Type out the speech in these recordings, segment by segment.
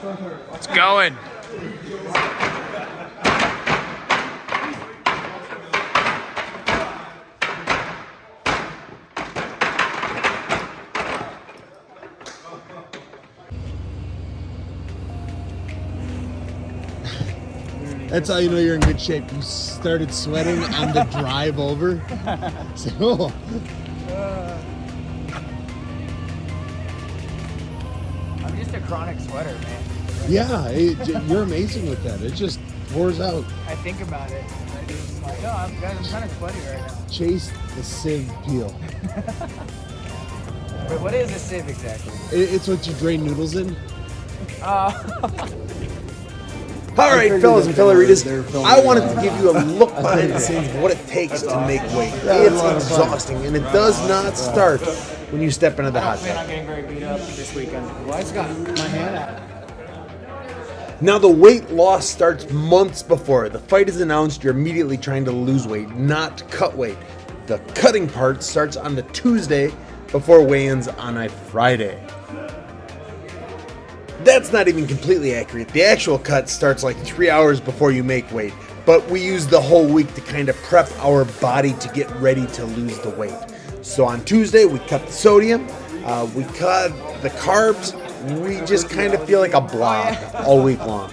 It's going. That's how you know you're in good shape. You started sweating on the drive over. So. I'm just a chronic sweater, man. Yeah, you're amazing with that. It just pours out. I think about it. I just like, oh, I'm kind of sweaty right now. Chase the sieve peel. Wait, what is a sieve exactly? It's what you drain noodles in. All right, fellas and fellaritas, I wanted to give you a look behind the scenes of what it takes to make weight. It's exhausting, and it does not start when you step into the hot I'm tub. not getting very beat up this weekend. Well, I just got my hand out. Now, the weight loss starts months before. The fight is announced, you're immediately trying to lose weight, not cut weight. The cutting part starts on the Tuesday before weigh-ins on a Friday. That's not even completely accurate. The actual cut starts like 3 hours before you make weight, but we use the whole week to kind of prep our body to get ready to lose the weight. So on Tuesday, we cut the sodium, we cut the carbs, we just kind of feel like a blob all week long.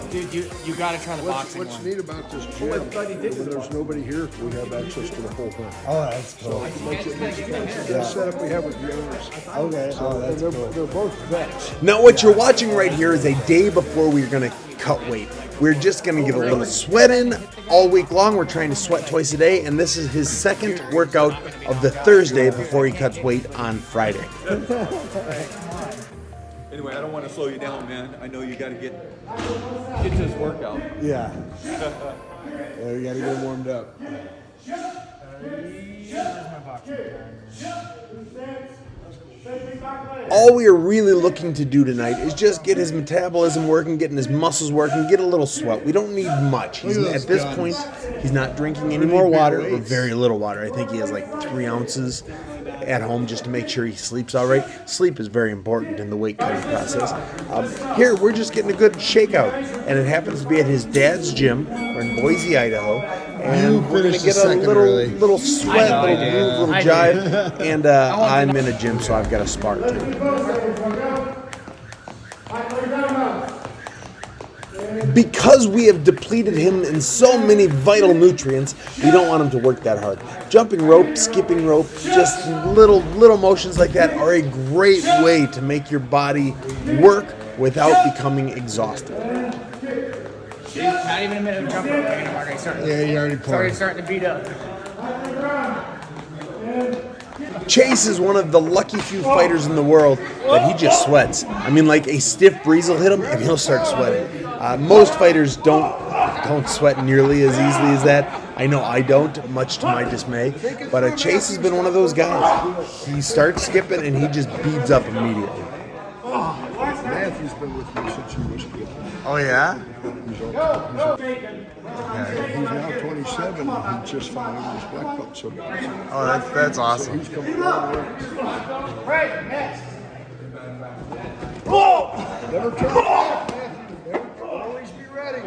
Dude, you gotta try the boxing What's one. neat about this gym, when there's nobody here, we have access to the whole thing. Oh, that's cool. The setup we have with the owners. Okay, oh, that's They're cool. both vets. Now what you're watching right here is a day before we're going to cut weight. We're just going to get a little sweat in all week long. We're trying to sweat twice a day, and this is his second workout of the Thursday before he cuts weight on Friday. Anyway, I don't want to slow you down, man. I know you got to get to this workout. Yeah. Yeah, we gotta get warmed up. All we are really looking to do tonight is just get his metabolism working, getting his muscles working, get a little sweat. We don't need much. At this point, he's not drinking any more water or very little water. I think he has like 3 ounces at home just to make sure he sleeps all right. Sleep is very important in the weight cutting process. Here, we're just getting a good shakeout, and it happens to be at his dad's gym. We're in Boise, Idaho, and we're going to get a little sweat, little move, little jive, and I'm in a gym, so I've got a spar too. Because we have depleted him in so many vital nutrients, we don't want him to work that hard. Jumping rope, skipping rope, just little motions like that are a great way to make your body work without becoming exhausted. Not even a minute of jump rope, and I'm already starting. Yeah, you already It's already poured. starting to beat up. Chase is one of the lucky few fighters in the world that he just sweats. I mean, like a stiff breeze will hit him and he'll start sweating. Most fighters don't sweat nearly as easily as that. I know I don't, much to my dismay. But Chase has been one of those guys. He starts skipping and he just beads up immediately. Matthew's been with me since he was a kid. Oh, yeah? He's now 27 and he just finally his black belt. So Oh, that's awesome. he's coming along. Never turn back, Matthew. Always be ready.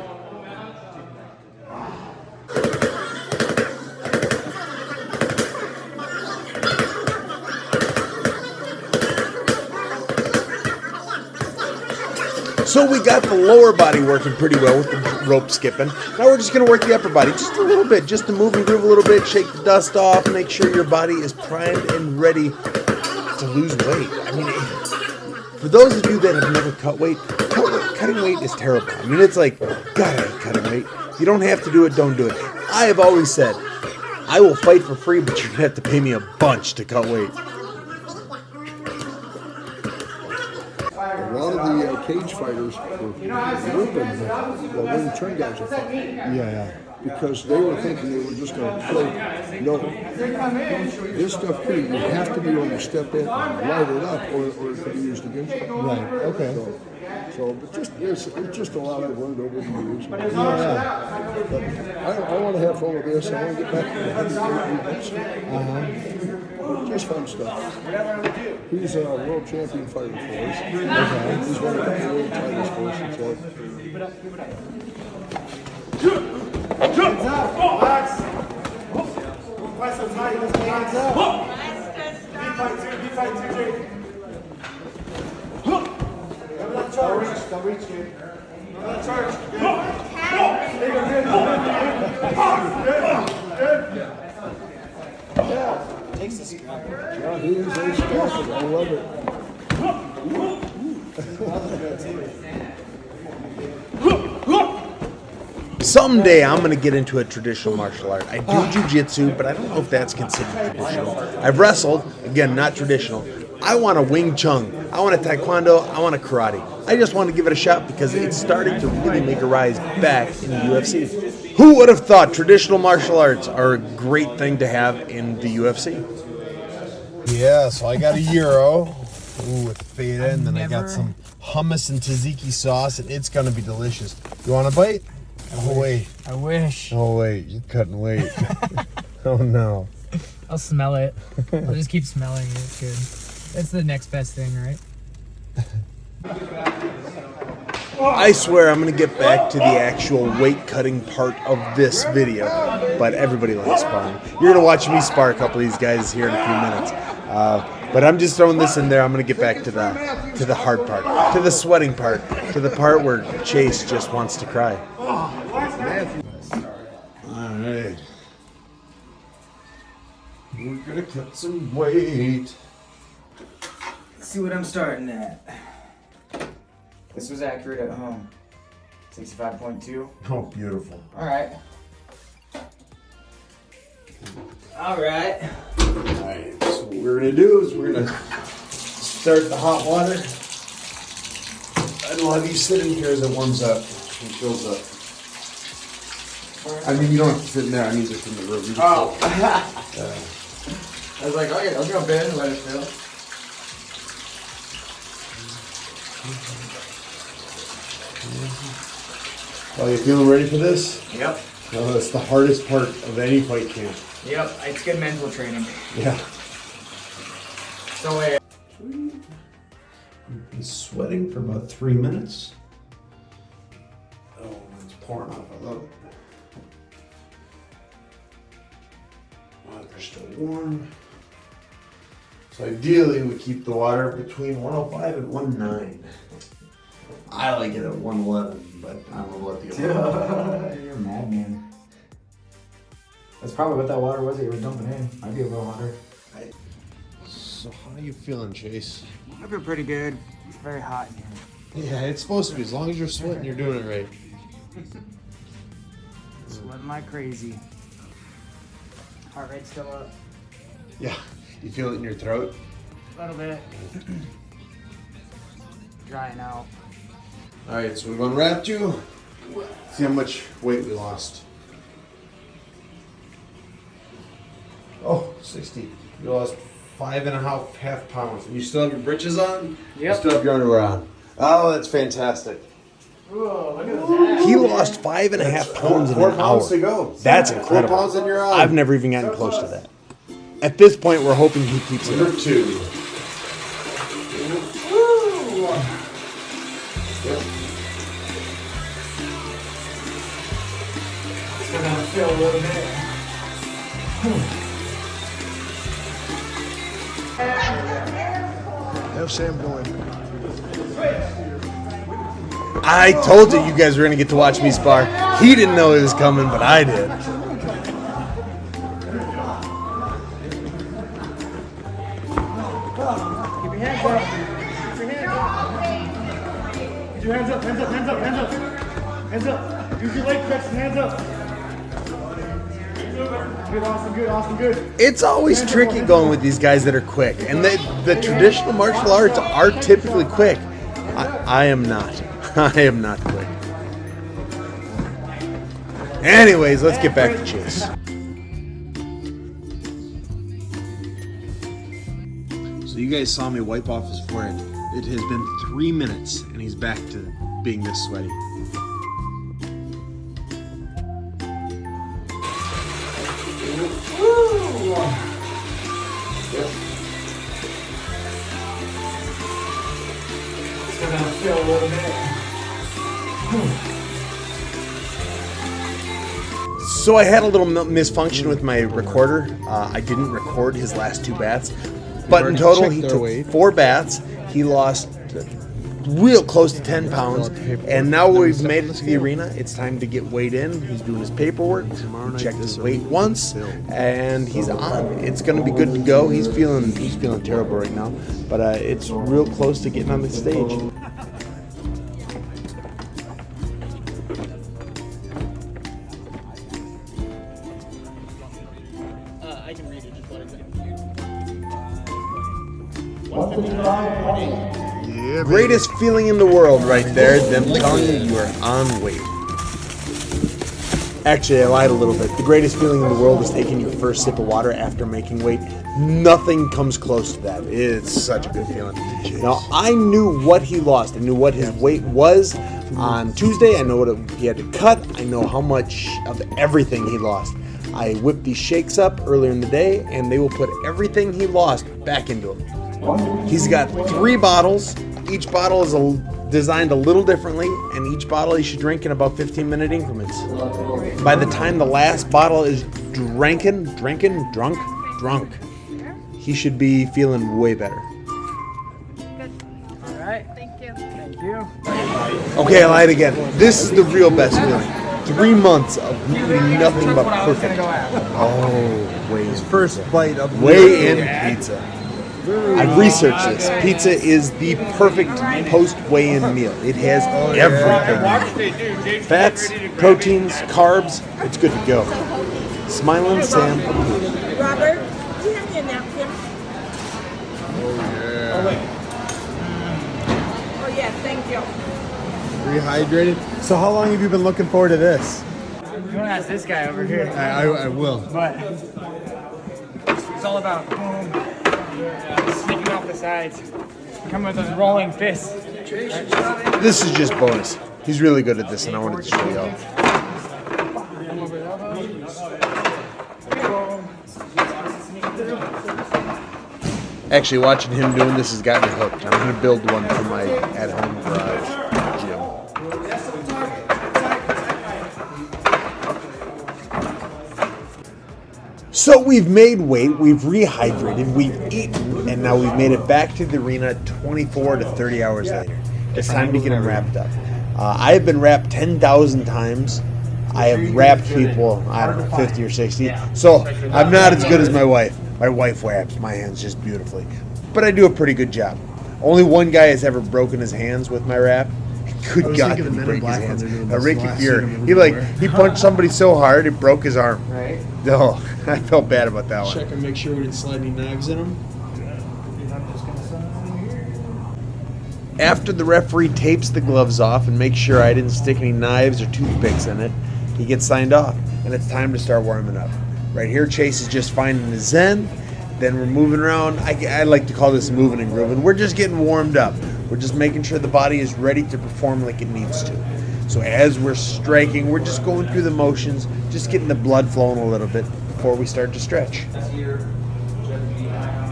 So we got the lower body working pretty well with the rope skipping. Now we're just going to work the upper body just a little bit, just to move and groove a little bit, shake the dust off, make sure your body is primed and ready to lose weight. I mean, for those of you that have never cut weight, cutting weight is terrible. I mean, it's like, God, I hate cutting weight. If you don't have to do it, don't do it. I have always said, I will fight for free, but you're going to have to pay me a bunch to cut weight. A lot of the cage fighters were moving the Wing Chun guys are fighting. Yeah. Because they were thinking they were just going to play. No. This stuff here, you have to be able to step in and light it up or it could be used against you. Right, okay. So, So, but it's just a lot I've learned over the years. But I want to have fun with this. I want to get back to the heavyweight. Just fun stuff. He's a world champion fighter for us. Okay. He's won a couple world titles for us. Hands up! Relax! Why so tight? Hands up! Fight two, Jake. Don't reach, kid. Charge. Good. Yeah. Takes the scrap. Yeah, he is very scrappy. I love it. Someday I'm going to get into a traditional martial art. I do jiu-jitsu, but I don't know if that's considered traditional. I've wrestled, again, not traditional. I want a Wing Chun. I want a Taekwondo. I want a karate. I just want to give it a shot because it's starting to really make a rise back in the UFC. Who would have thought traditional martial arts are a great thing to have in the UFC? Yeah, so I got a gyro with feta, and then I got some hummus and tzatziki sauce, and it's going to be delicious. You want a bite? Oh, wait. I wish. Oh, wait. You're cutting weight. Oh, no. I'll smell it. I'll just keep smelling it. It's good. That's the next best thing, right? I swear I'm going to get back to the actual weight cutting part of this video, but everybody likes sparring. You're going to watch me spar a couple of these guys here in a few minutes. But I'm just throwing this in there. I'm going to get back to the hard part, to the sweating part, to the part where Chase just wants to cry. All right. We're going to cut some weight. Let's see what I'm starting at. This was accurate at home. 65.2. Oh, beautiful. Alright. Alright. Alright, so what we're going to do is we're going to start the hot water. And we'll have you sit in here as it warms up and fills up. I mean, you don't have to sit in there. I mean, just in the room. Oh. I was like, okay, I'll jump in and let it fill. Oh, you feeling ready for this? Yep. No, that's the hardest part of any fight camp. Yep, it's good mental training. Yeah. So, You've been sweating for about 3 minutes. Oh, it's pouring off. I love it. Oh, they're still warm. So ideally, we keep the water between 105 and 109. I like it at 111, but I don't know what the other. you're a madman. That's probably what that water was that you were dumping in. Might be a little hotter. So how are you feeling, Chase? I feel pretty good. It's very hot in here. Yeah, it's supposed to be. As long as you're sweating, you're doing it right. Sweating like crazy. Heart rate's still up. Yeah. You feel it in your throat? A little bit. Drying out. Alright, so we've unwrapped you. See how much weight we lost. Oh, 60. You lost 5.5 pounds. And you still have your britches on? Yep. You still have your underwear on. Oh, that's fantastic. Whoa, look at that. He lost 5.5 pounds in 4 an pounds hour. to go. That's 4 incredible. pounds in your eye. I've never even gotten close to that. At this point, we're hoping he keeps it Number up. 2. Yep. Still gonna feel a little bit. Have Sam going. I told you guys were going to get to watch me spar. He didn't know it was coming, but I did. Keep your hands up. Keep your hands up. Get your hands up, hands up, hands up, hands up. Hands up. Use your leg press and hands up. Good, awesome, good, awesome, good. It's always tricky going with these guys that are quick. And the traditional martial arts are typically quick. I am not. I am not quick. Anyways, let's get back to Chase. So you guys saw me wipe off his forehead. It has been 3 minutes, and he's back to being this sweaty. Still gonna feel a little bit. So I had a little misfunction with my recorder. I didn't record his last 2 baths, but in total he took 4 baths. He lost real close to 10 pounds, and now we've made it to the arena. It's time to get weighed in. He's doing his paperwork. He checked his weight once, and he's on. It's going to be good to go. He's feeling terrible right now, but it's real close to getting on the stage. I can read it. Just what Yeah, Greatest feeling in the world right there, them telling you you are on weight. Actually, I lied a little bit. The greatest feeling in the world is taking your first sip of water after making weight. Nothing comes close to that. It's such a good feeling. Now, I knew what he lost. I knew what his weight was on Tuesday. I know what he had to cut. I know how much of everything he lost. I whipped these shakes up earlier in the day, and they will put everything he lost back into him. He's got 3 bottles. Each bottle is designed a little differently, and each bottle he should drink in about 15-minute increments. By the time the last bottle is drunk, he should be feeling way better. All right. Thank you. Thank you. Okay, I lied again. This is the real best feeling. 3 months of eating nothing but perfect. Oh, weigh-in first bite of weigh-in pizza. I've researched this. Pizza is the perfect post-weigh-in meal. It has everything. Fats, proteins, carbs. It's good to go. Smiling Sam. Robert, do you have me a napkin? Oh, yeah, thank you. Rehydrated. So how long have you been looking forward to this? You want to ask this guy over here. I will. But it's all about boom, sneaking off the sides, coming with those rolling fists. This is just bonus. He's really good at this, and I wanted to show y'all. Actually, watching him doing this has got me hooked. I'm going to build one for my at-home garage gym. So we've made weight, we've rehydrated, we've eaten, and now we've made it back to the arena 24 to 30 hours later. It's time to get him wrapped up. I have been wrapped 10,000 times. I have wrapped people, I don't know, 50 or 60. So I'm not as good as my wife. My wife wraps my hands just beautifully. But I do a pretty good job. Only one guy has ever broken his hands with my wrap. Good God, did he break his hands. Ricky Fury. He punched somebody so hard it broke his arm. Right. Oh, I felt bad about that one. Check and make sure we didn't slide any knives in them. After the referee tapes the gloves off and makes sure I didn't stick any knives or toothpicks in it, he gets signed off, and it's time to start warming up. Right here, Chase is just finding his zen. Then we're moving around. I like to call this moving and grooving. We're just getting warmed up. We're just making sure the body is ready to perform like it needs to. So as we're striking, we're just going through the motions, just getting the blood flowing a little bit before we start to stretch.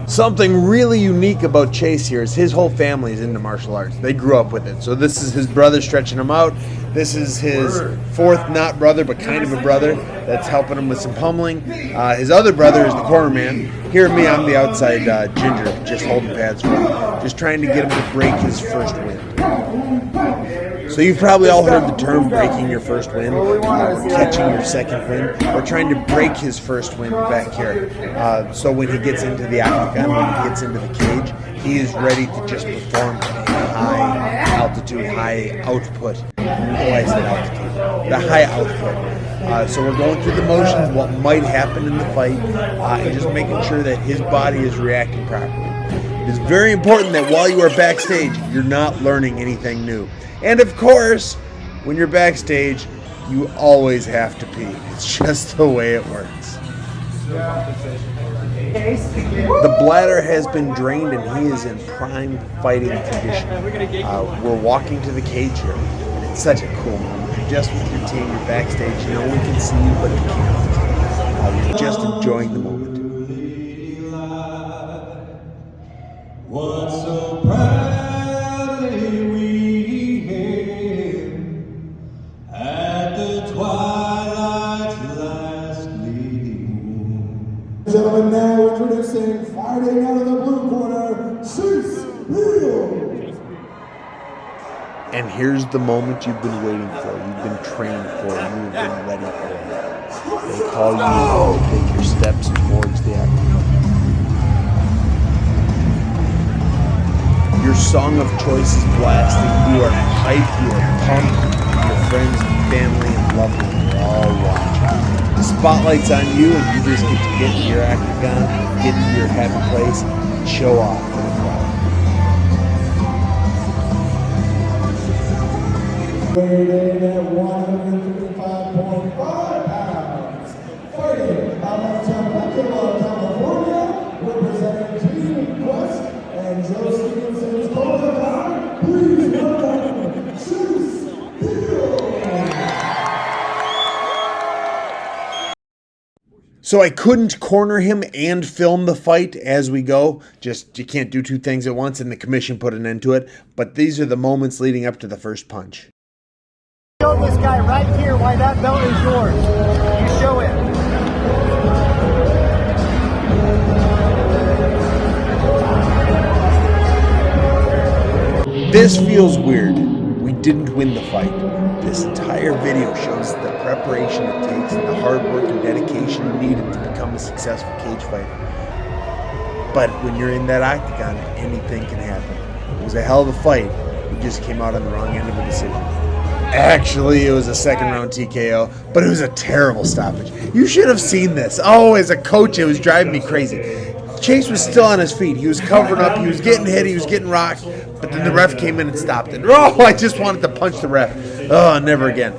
Something really unique about Chase here is his whole family is into martial arts. They grew up with it. So this is his brother stretching him out. This is his fourth, not brother, but kind of a brother that's helping him with some pummeling. His other brother is the corner man. Here, me, I'm the outside ginger, just holding pads for him, just trying to get him to break his first wind. So you've probably all heard the term breaking your first wind, or catching your second wind, or trying to break his first wind back here. So when he gets into the octagon, when he gets into the cage, he is ready to just perform at a high altitude, high output. Oh, I said altitude. The high output. So we're going through the motions, what might happen in the fight, and just making sure that his body is reacting properly. It is very important that while you are backstage, you're not learning anything new. And of course, when you're backstage, you always have to pee. It's just the way it works. The bladder has been drained and he is in prime fighting condition. We're walking to the cage here, and it's such a cool moment. You're just with your team, you're backstage, no one can see you but the camera. You're just enjoying the moment. What so proudly we hailed at the twilight's last gleaming. Gentlemen, now introducing fighting out of the blue corner, Chase Hill. And here's the moment you've been waiting for, you've been trained for, you've been ready for. They call you to take your steps towards the octagon. Your song of choice is blasting. You are hyped, you are pumped. Your friends, family, and loved ones are all watching. The spotlight's on you, and you just get to get to your octagon, get to your happy place, and show off for the crowd. Weighed in at 155.5 pounds. Fighting out of Temecula, California, representing Team Quest and Joe Stevenson's Colorado. Please welcome Chase Hill. So I couldn't corner him and film the fight as we go. Just, you can't do two things at once, and the commission put an end to it. But these are the moments leading up to the first punch. Show this guy right here why that belt is yours. You show him. This feels weird. We didn't win the fight. This entire video shows the preparation it takes and the hard work and dedication needed to become a successful cage fighter. But when you're in that octagon, anything can happen. It was a hell of a fight. We just came out on the wrong end of a decision. Actually, it was a second round TKO, but it was a terrible stoppage. You should have seen this. Oh, as a coach, it was driving me crazy. Chase was still on his feet. He was covered up. He was getting hit. He was getting rocked. But then the ref came in and stopped it. Oh, I just wanted to punch the ref. Oh, never again.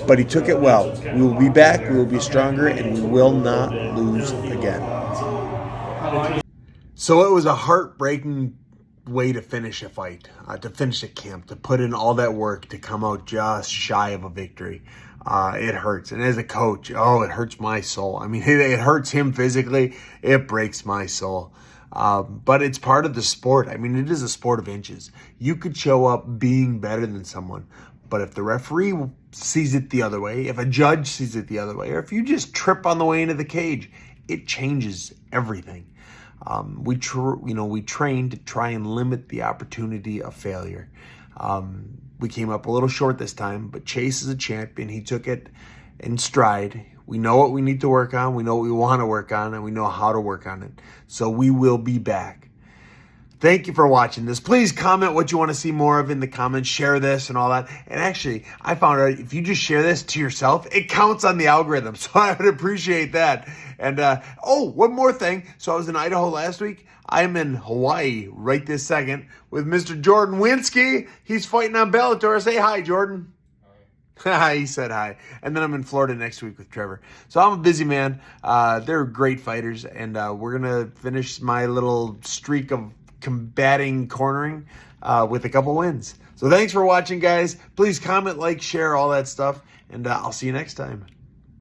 But he took it well. We will be back. We will be stronger, and we will not lose again. So it was a heartbreaking way to finish a fight, to finish a camp, to put in all that work, to come out just shy of a victory. It hurts. And as a coach, oh, it hurts my soul. I mean, it hurts him physically. It breaks my soul. But it's part of the sport. I mean, it is a sport of inches. You could show up being better than someone, but if the referee sees it the other way, if a judge sees it the other way, or if you just trip on the way into the cage, it changes everything. We train to try and limit the opportunity of failure. We came up a little short this time, but Chase is a champion. He took it in stride. We know what we need to work on. We know what we want to work on, and we know how to work on it. So we will be back. Thank you for watching this. Please comment what you want to see more of in the comments. Share this and all that. And actually, I found out if you just share this to yourself, it counts on the algorithm. So I would appreciate that. And, one more thing. So I was in Idaho last week. I'm in Hawaii right this second with Mr. Jordan Winsky. He's fighting on Bellator. Say hi, Jordan. Hi. He said hi. And then I'm in Florida next week with Trevor. So I'm a busy man. They're great fighters. And we're going to finish my little streak of combating cornering with a couple wins. So thanks for watching, guys. Please comment, like, share, all that stuff. And I'll see you next time.